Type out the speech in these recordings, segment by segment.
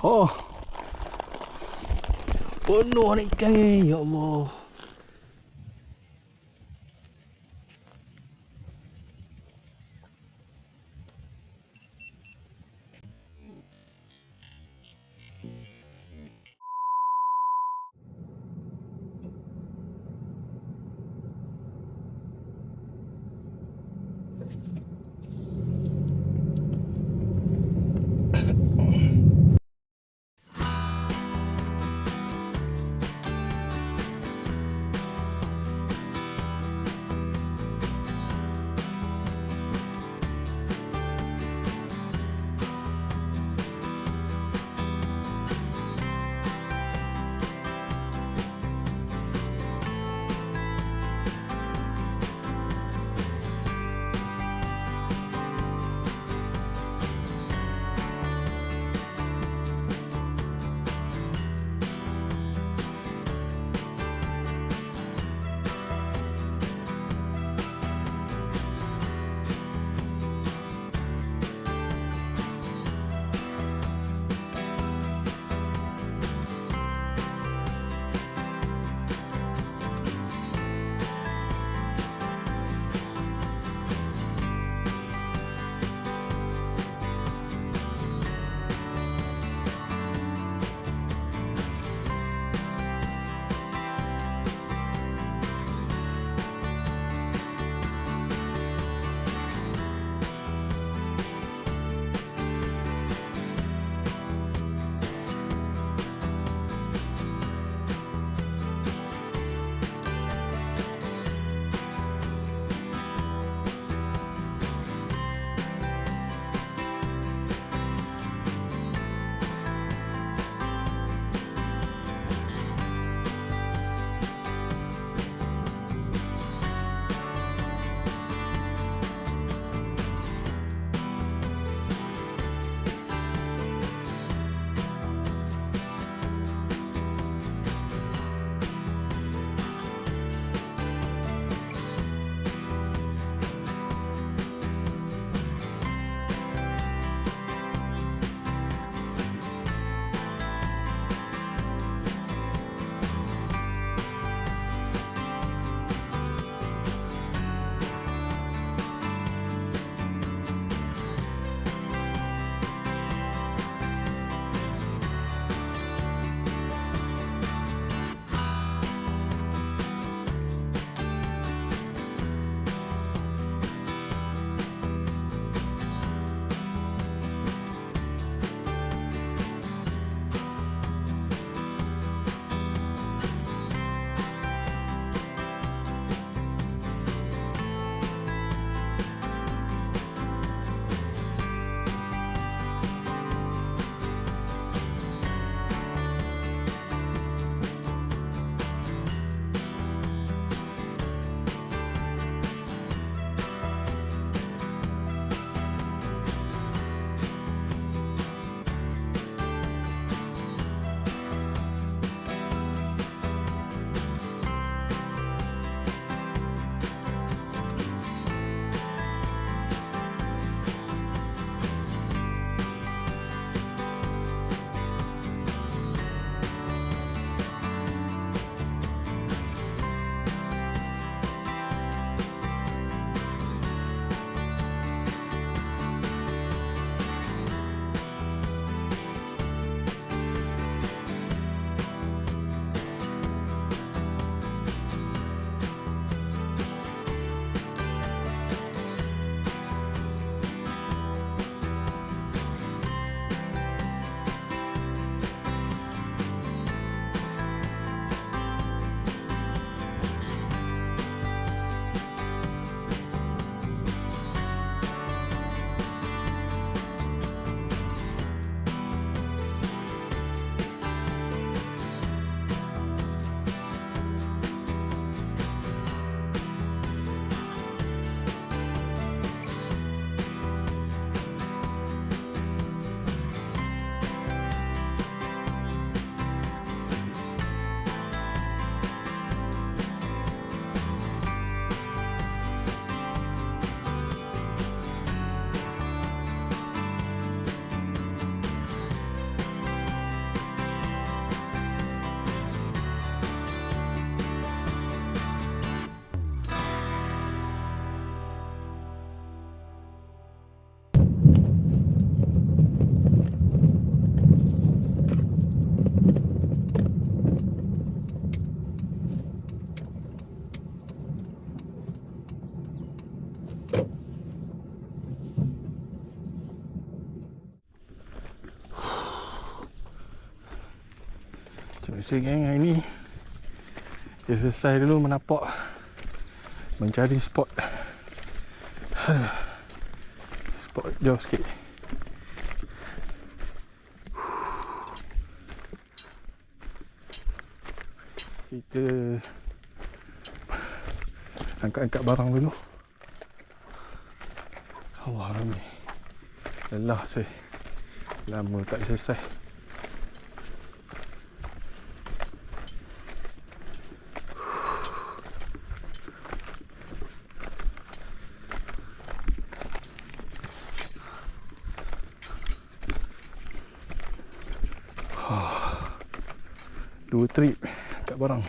Oh, penuh ni ikan ni. Ya Allah. Biasa geng, hari ni kita selesai dulu menapak, mencari spot. Spot jauh sikit. Kita angkat-angkat barang dulu. Allah Rabbi, lelah saya, lama tak selesai. Dua trip angkat barang.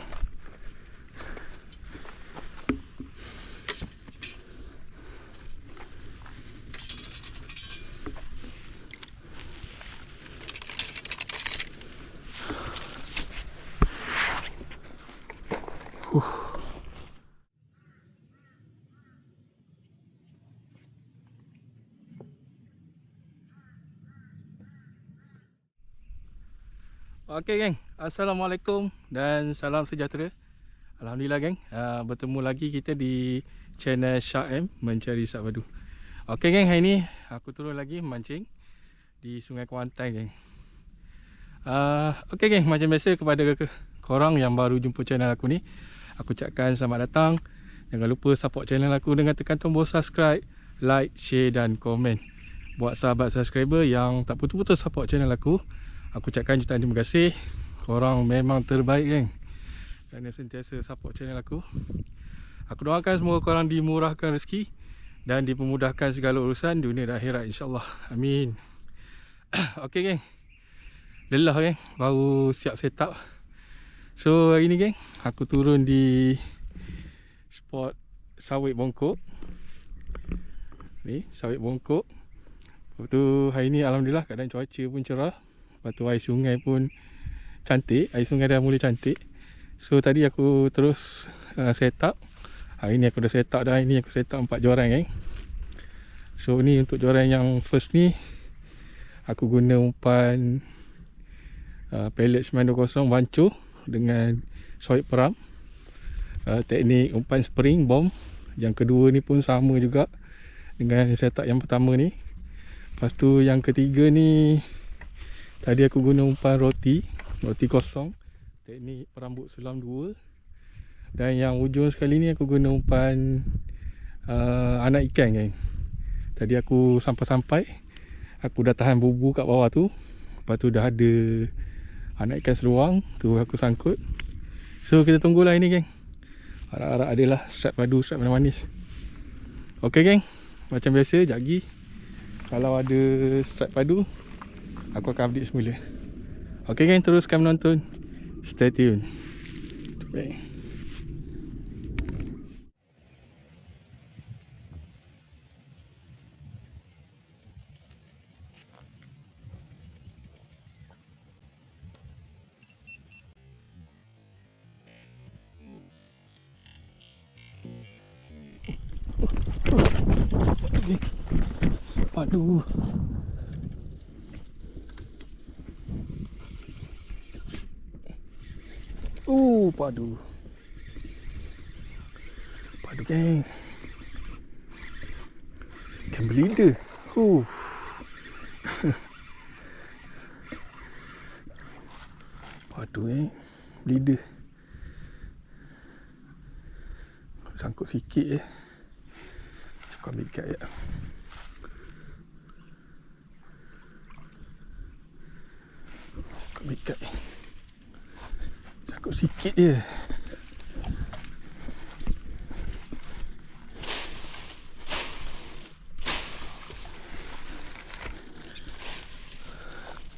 Okey geng, Assalamualaikum dan salam sejahtera. Alhamdulillah geng, bertemu lagi kita di channel Shah M Mencari Sak Padu. Okey geng, hari ni aku turun lagi mancing di Sungai Kuantan geng. Okey geng, macam biasa kepada korang yang baru jumpa channel aku ni, aku ucapkan selamat datang. Jangan lupa support channel aku dengan tekan tombol subscribe, like, share dan komen. Buat sahabat subscriber yang tak putus-putus support channel aku ucapkan jutaan terima kasih. Korang memang terbaik geng, kerana sentiasa support channel aku. Aku doakan semoga korang dimurahkan rezeki dan dipermudahkan segala urusan dunia dan akhirat, insyaAllah. Amin. Okey geng, lelah geng, baru siap set up. So hari ni geng, aku turun di spot sawit bongkok. Ni sawit bongkok. Lepas tu hari ni alhamdulillah keadaan cuaca pun cerah. Lepas tu air sungai pun cantik, air sungai dah mula cantik. So tadi aku terus set up. Hari ni aku dah set up dah. Hari ni aku set up 4 joran geng. So ni untuk joran yang first ni, aku guna umpan pellet 920 bancuh dengan sawit peram, teknik umpan spring bomb. Yang kedua ni pun sama juga dengan setup yang pertama ni. Lepas tu yang ketiga ni, tadi aku guna umpan roti kosong, teknik perambut sulam 2. Dan yang ujung sekali ni aku guna umpan anak ikan geng. Tadi aku sampai aku dah tahan bubu kat bawah tu. Lepas tu dah ada anak ikan seluang tu aku sangkut. So kita tunggulah ini geng. Harap-harap adalah strap padu, strap manis. Okey geng, macam biasa jagi kalau ada strap padu aku akan update semula. Ok geng, teruskan menonton. Stay tune. Okay. Padu. Padu. Padu geng. Ikan belida. Padu geng. Belida. Sangkut sikit je. Cukup ambil ikat je. Cukup ambil ikat. Sangkut sikit je.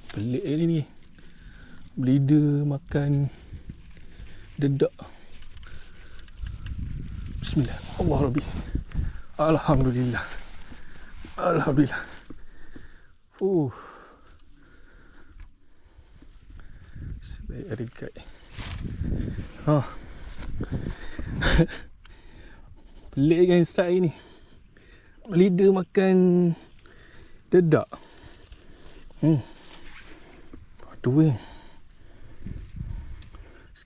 Pelik hari ni. Belida makan dedak. Bismillah. Allah Rabbi. Alhamdulillah. Alhamdulillah. Sebaik rekat. Pelik kan start hari ni. Belida makan dedak. Padu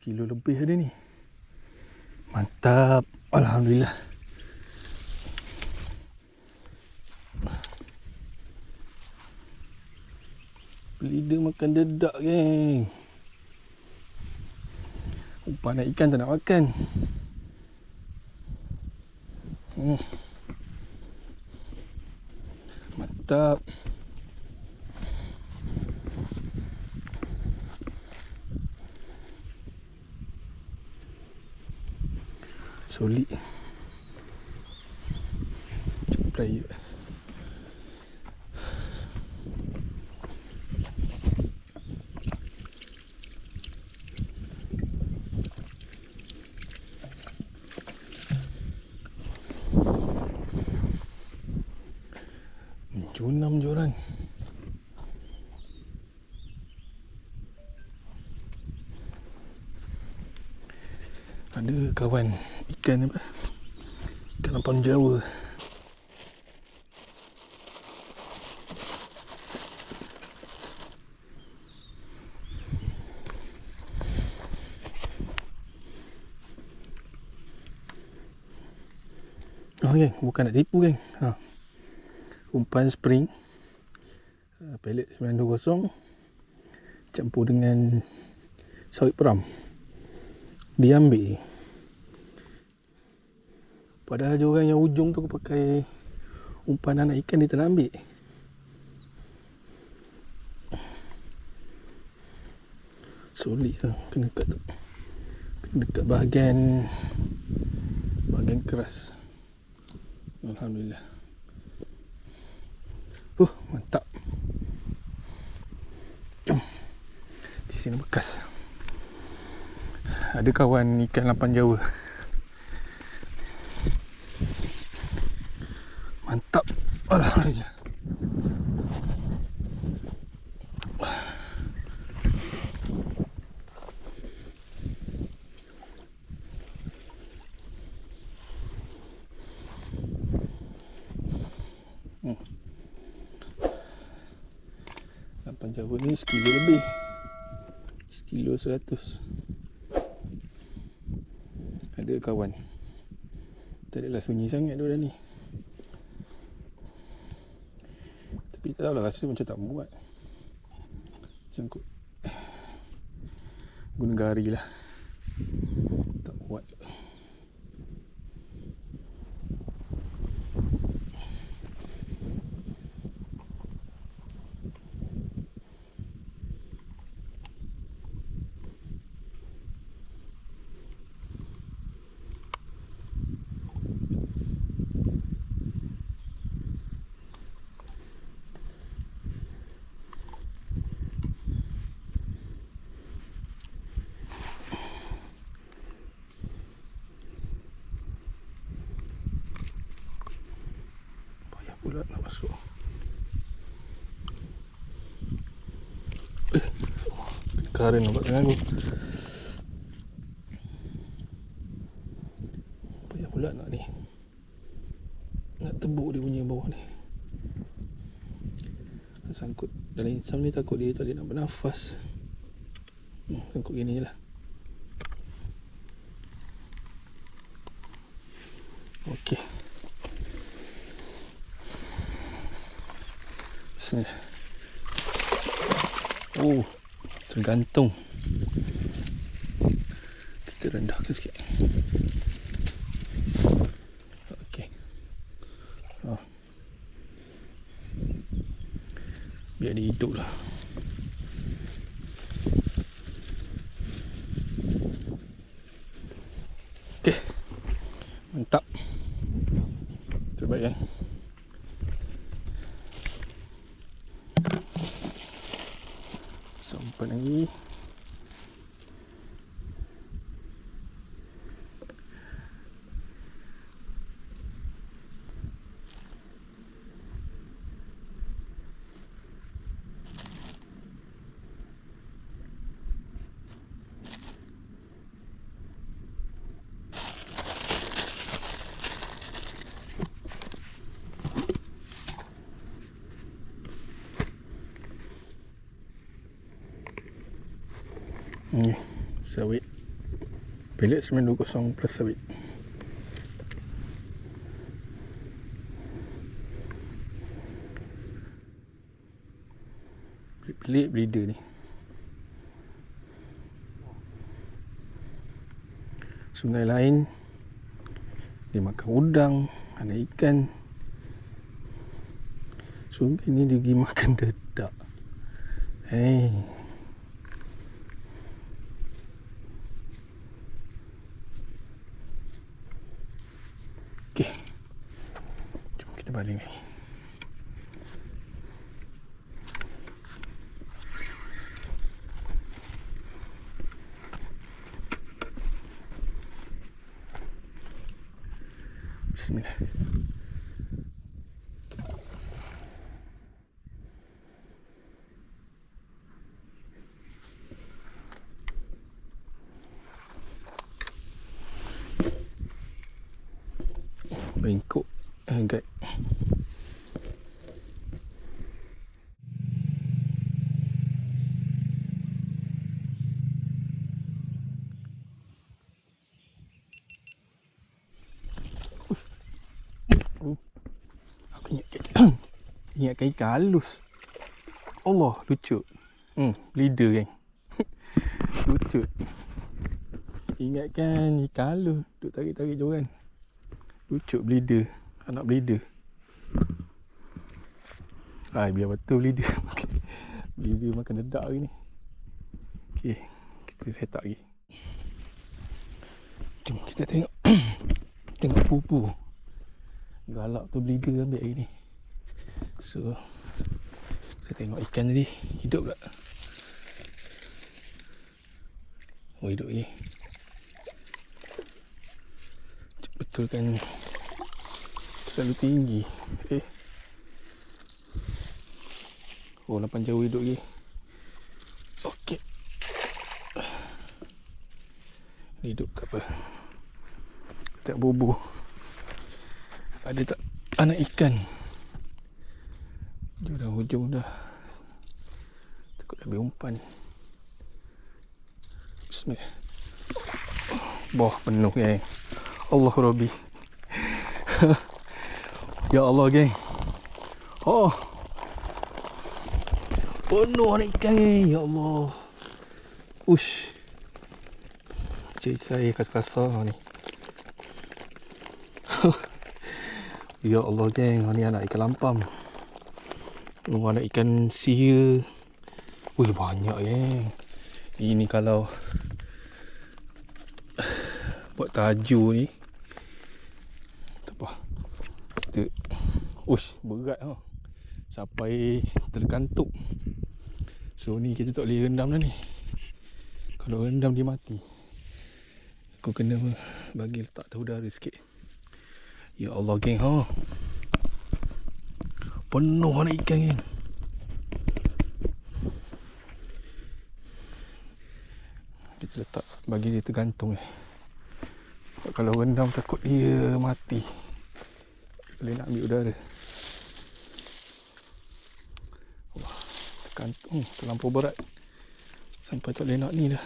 sekilo lebih ada ni. Mantap. Alhamdulillah. Lidah makan dedak, geng. Umpan ikan tak nak makan. Mantap. Solid. Play. Junam joran. Ada kawan ikan apa? Ikan lampam Jawa. Oh geng, bukan nak tipu geng. Umpan spring pellet 920 campur dengan sawit peram. Dia ambil. Padahal je orang yang ujung tu aku pakai umpan anak ikan, dia tak nak ambil. Solid lah. Kena dekat bahagian keras. Alhamdulillah. Mantap. Di sini bekas. Ada kawan ikan lapan Jawa. Mantap. Alhamdulillah. Lapan Jawa ni sekilo lebih. Sekilo 100. Ada kawan. Tak adalah sunyi sangat dia ni. Tapi tak tahulah, rasa macam tak muat. Macam guna gari lah. Tak muat. Pula nak masuk. Karen nampak tangan aku. Payah pula nak ni. Nak tebuk dia punya bawah ni. Sangkut dalam insam ni, takut dia tak boleh nak bernafas. Sangkut gini je lah. Okey. Bismillah. Tergantung. Kita rendahkan sikit. Okey. Biar dia hidup lah. Okey. Mantap. Terbaik kan? Sampai lagi. Ni sawit Bilik 920 plus sabit. Pelik breeder ni. Sungai lain dia makan udang, ada ikan. Sungai ni dia pergi makan dedak. Okey. Jom kita balik ni. Bismillah. Bengkok agak. Aku ingatkan ikan halus. Allah, lucu. Leader kan. Lucu. Ingatkan ikan halus duk tarik-tarik joran. Lucu bleeder, anak bleeder. Biar betul bleeder. Bleeder makan dedak hari ni. Okey, kita set up lagi. Jom kita tengok. Tengok pupu. Galak tu bleeder ambil hari ni. So saya tengok ikan tadi hidup tak? Oh, hidup lagi. Betulkan terlalu tinggi. Oh, nampak jauh hidup lagi. Okey. Hidup tak apa. Tak bubuh. Ada tak anak ikan? Dia dah hujung dah. Takut lebih umpan. Bismillah. Bawah penuh geng. Allah Rabbi. Ya Allah geng. Oh. Penuh anak ikan geng. Ya Allah. Ush. Cik saya kasar ni. Ya Allah geng, ni anak ikan lampam. Anak ikan sia. Wih, banyak geng. Ini kalau buat tajuk ni tak apa. Kita berat ha. Sampai terkantuk. So ni kita tak boleh rendam dah ni. Kalau rendam dia mati. Aku kena bagi letak tahu udara sikit. Ya Allah geng ha. Penuh anak ikan geng. Kita letak bagi dia tergantung Kalau rendam takut dia mati. Boleh nak ambil udara. Wah, tergantung terlampau berat. Sampai tak boleh nak ni dah.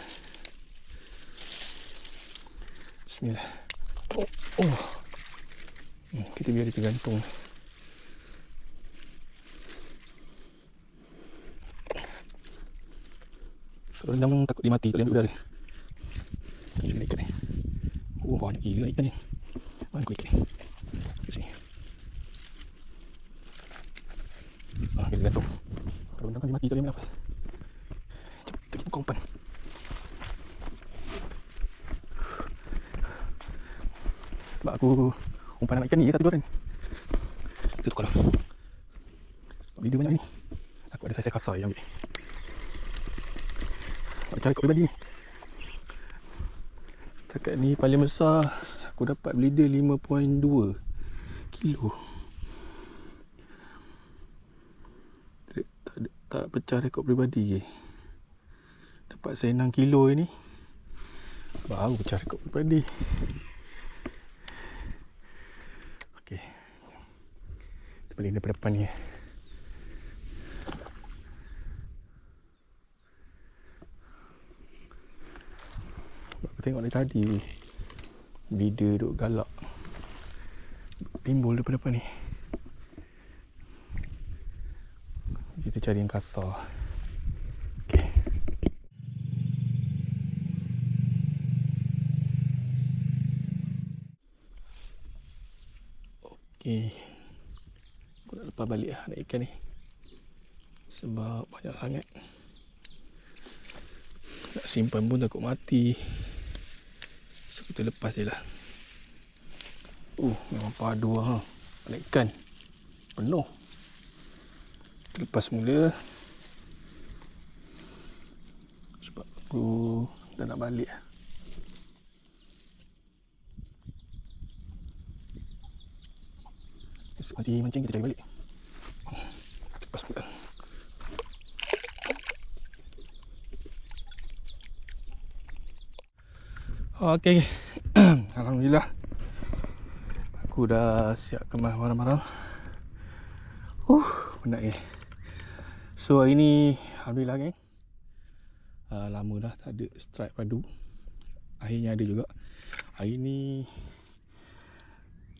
Bismillah. Kita biar dia tergantung. Kalau rendam takut dia mati, tak boleh ambil udara. Macam ikan ni. Banyak gila ikan ni. Mana aku ikan ni? Kat sini. Dia gantung. Kalau rendam kan dia mati, tak boleh ambil nafas. Jom, kita buka umpan. Sebab aku umpan anak ikan ni je satu joran. Kita tukar lah. Video banyak ni. Aku ada saiz kasar yang ambil. Cara rekod pribadi ni. Setakat ni paling besar aku dapat bleeder 5.2 kilo. Tak pecah rekod pribadi je. Dapat saya 6 kilo ni. Baru pecah rekod pribadi. Okey. Kita balik daripada depan ni. tengok dari tadi leader duk galak timbul daripada apa ni. Kita cari yang kasar. Okay. Okay. Aku nak lepas balik lah nak ikan ni. Sebab banyak sangat. Nak simpan pun takut mati. So kita lepas je lah. Memang padu lah. Banyak ikan. Penuh. Kita lepas mula. Sebab aku dah nak balik lah. Mati mancing kita cari balik. Lepas pula. Okey. Alhamdulillah. Aku dah siap kemas barang-barang. Penat ke. So hari ni alhamdulillah geng. Lama dah tak ada strike padu. Akhirnya ada juga. Hari ni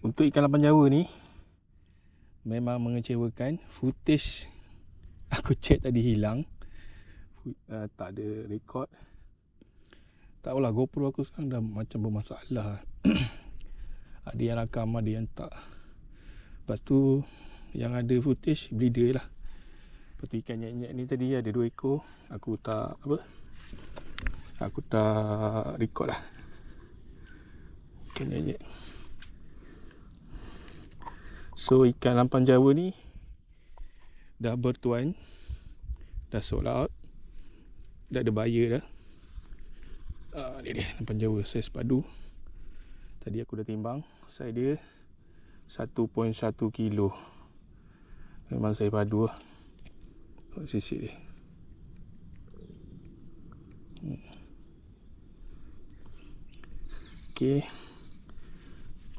untuk ikan lapan Jawa ni memang mengecewakan. Footage aku check tadi hilang. Tak ada rekod. Tak tahulah, GoPro aku sekarang dah macam bermasalah. Ada yang rakam, ada yang tak. Lepas tu yang ada footage bleeder lah. Lepas tu ikan nyek-nyek ni tadi ada 2 ekor. Aku tak rekod lah. Ikan nyek-nyek. So ikan lapan Jawa ni dah bertuan, dah sold out, dah ada buyer dah. Ni dia lapan Jawa saiz padu. Tadi aku dah timbang, saiz dia 1.1 kilo. Memang saiz padu lah. Tengok sisik dia. Okay.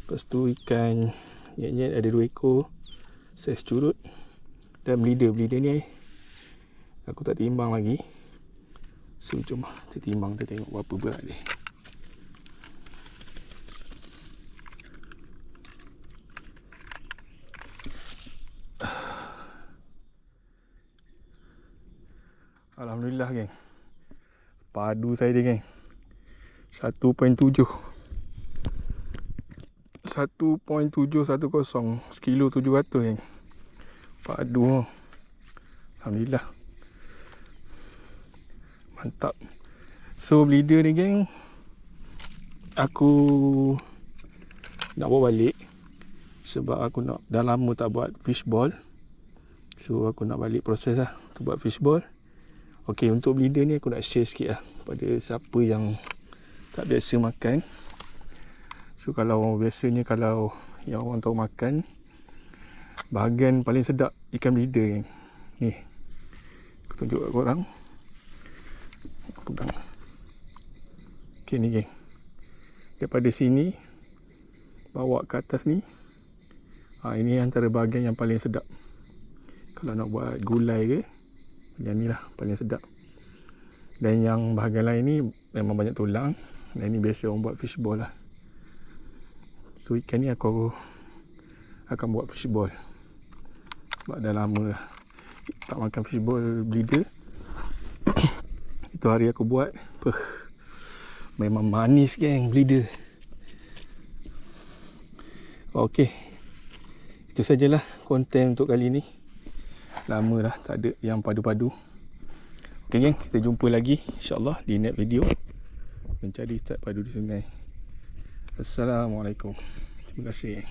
Lepas tu ikan nyet-nyet ada 2 ekor saiz curut dan bleeder ni aku tak timbang lagi. So jom kita timbang, kita tengok berapa berat dia. Alhamdulillah geng, padu saya dia geng, 1.7 kilo 700 geng. Padu. Alhamdulillah. Mantap. So bleeder ni geng, aku nak bawa balik sebab aku nak, dah lama tak buat fishball. So aku nak balik proses lah untuk buat fishball. Ok, untuk bleeder ni aku nak share sikit lah pada siapa yang tak biasa makan. So biasanya kalau yang orang tahu makan, bahagian paling sedap ikan bleeder ni. Ni aku tunjuk kat korang. Pegang. Ok ni geng, daripada sini bawa ke atas ni, ini antara bahagian yang paling sedap. Kalau nak buat gulai ke, yang ni lah paling sedap. Dan yang bahagian lain ni memang banyak tulang. Dan ni biasa orang buat fishball lah. So ikan ni aku akan buat fishball. Sebab dah lama lah tak makan fishball bleeder. Itu hari aku buat, memang manis geng bleeder. Ok, itu sajalah konten untuk kali ni. Lama dah tak ada yang padu-padu. Ok geng, kita jumpa lagi insyaAllah di next video mencari strike padu di sungai. Assalamualaikum. Terima kasih.